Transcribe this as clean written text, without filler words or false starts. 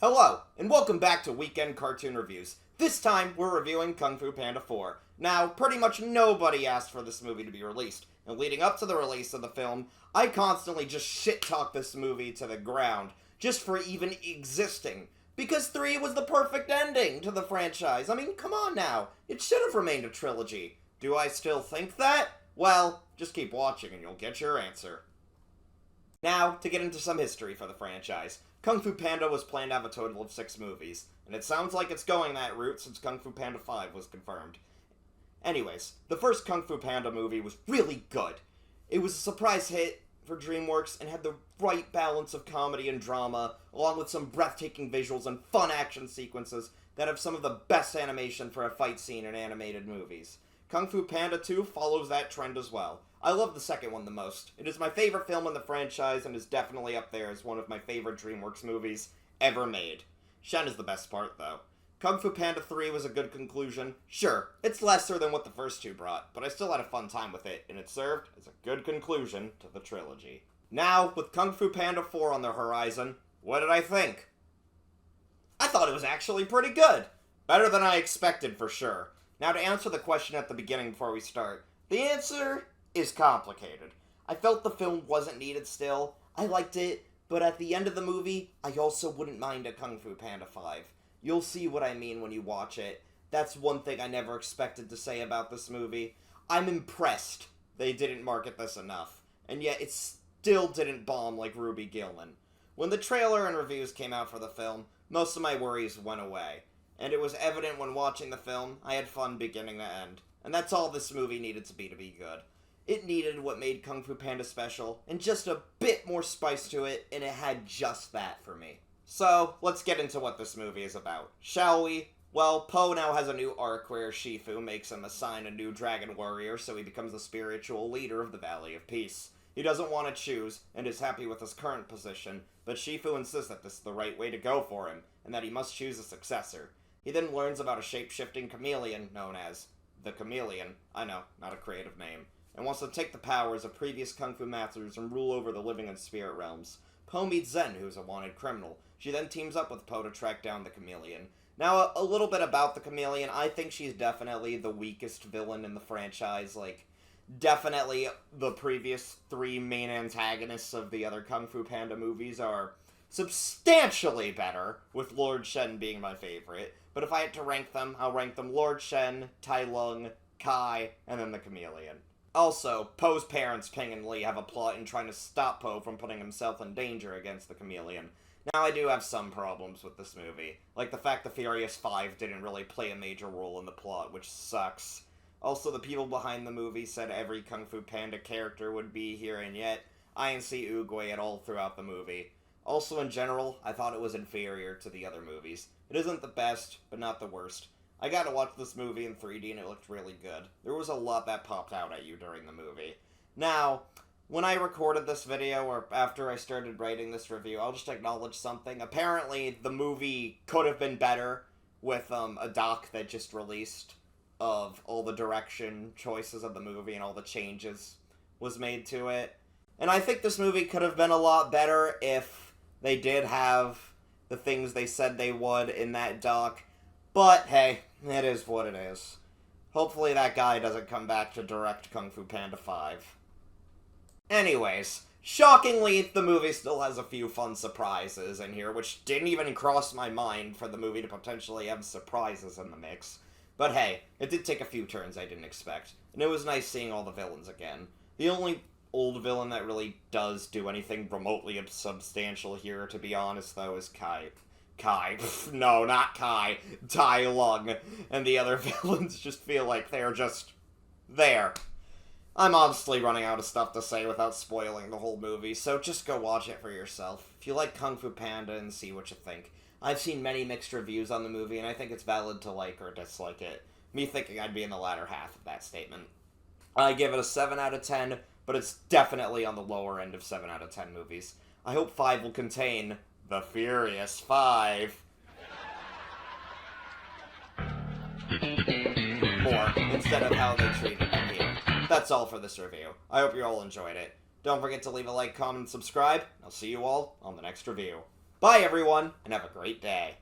Hello, and welcome back to Weekend Cartoon Reviews. This time, we're reviewing Kung Fu Panda 4. Now, pretty much nobody asked for this movie to be released, and leading up to the release of the film, I constantly just shit-talked this movie to the ground, just for even existing. Because 3 was the perfect ending to the franchise. I mean, come on now. It should have remained a trilogy. Do I still think that? Well, just keep watching and you'll get your answer. Now, to get into some history for the franchise. Kung Fu Panda was planned to have a total of 6 movies, and it sounds like it's going that route since Kung Fu Panda 5 was confirmed. Anyways, the first Kung Fu Panda movie was really good. It was a surprise hit for Dreamworks and had the right balance of comedy and drama, along with some breathtaking visuals and fun action sequences that have some of the best animation for a fight scene in animated movies. Kung Fu Panda 2 follows that trend as well. I love the second one the most. It is my favorite film in the franchise and is definitely up there as one of my favorite Dreamworks movies ever made. Shen is the best part, though. Kung Fu Panda 3 was a good conclusion. Sure, it's lesser than what the first two brought, but I still had a fun time with it, and it served as a good conclusion to the trilogy. Now, with Kung Fu Panda 4 on the horizon, what did I think? I thought it was actually pretty good. Better than I expected, for sure. Now, to answer the question at the beginning before we start, the answer is complicated. I felt the film wasn't needed still. I liked it, but at the end of the movie, I also wouldn't mind a Kung Fu Panda 5. You'll see what I mean when you watch it. That's one thing I never expected to say about this movie. I'm impressed they didn't market this enough, and yet it still didn't bomb like Ruby Gillman. When the trailer and reviews came out for the film, most of my worries went away, and it was evident when watching the film I had fun beginning to end, and that's all this movie needed to be good. It needed what made Kung Fu Panda special, and just a bit more spice to it, and it had just that for me. So, let's get into what this movie is about, shall we? Well, Po now has a new arc where Shifu makes him assign a new dragon warrior so he becomes the spiritual leader of the Valley of Peace. He doesn't want to choose, and is happy with his current position, but Shifu insists that this is the right way to go for him, and that he must choose a successor. He then learns about a shape-shifting chameleon known as the Chameleon. I know, not a creative name. And wants to take the powers of previous Kung Fu masters and rule over the living and spirit realms. Po meets Zen, who's a wanted criminal. She then teams up with Po to track down the Chameleon. Now, a little bit about the Chameleon. I think she's definitely the weakest villain in the franchise. Definitely the previous 3 main antagonists of the other Kung Fu Panda movies are substantially better, with Lord Shen being my favorite. But if I had to rank them, I'll rank them Lord Shen, Tai Lung, Kai, and then the Chameleon. Also, Po's parents, Ping and Lee, have a plot in trying to stop Po from putting himself in danger against the Chameleon. Now, I do have some problems with this movie, like the fact the Furious 5 didn't really play a major role in the plot, which sucks. Also, the people behind the movie said every Kung Fu Panda character would be here, and yet, I didn't see Oogway at all throughout the movie. Also, in general, I thought it was inferior to the other movies. It isn't the best, but not the worst. I got to watch this movie in 3D and it looked really good. There was a lot that popped out at you during the movie. Now, when I recorded this video, or after I started writing this review, I'll just acknowledge something. Apparently, the movie could have been better with a doc that just released of all the direction choices of the movie and all the changes was made to it. And I think this movie could have been a lot better if they did have the things they said they would in that doc. But, hey, it is what it is. Hopefully that guy doesn't come back to direct Kung Fu Panda 5. Anyways, shockingly, the movie still has a few fun surprises in here, which didn't even cross my mind for the movie to potentially have surprises in the mix. But hey, it did take a few turns I didn't expect, and it was nice seeing all the villains again. The only old villain that really does do anything remotely substantial here, to be honest, though, is Kai. No, not Kai. Tai Lung. And the other villains just feel like they're just there. I'm honestly running out of stuff to say without spoiling the whole movie, so just go watch it for yourself. If you like Kung Fu Panda, and see what you think. I've seen many mixed reviews on the movie, and I think it's valid to like or dislike it. Me thinking I'd be in the latter half of that statement. I give it a 7 out of 10, but it's definitely on the lower end of 7 out of 10 movies. I hope 5 will contain the Furious 5. More, instead of how they treated them here. That's all for this review. I hope you all enjoyed it. Don't forget to leave a like, comment, and subscribe. I'll see you all on the next review. Bye everyone, and have a great day.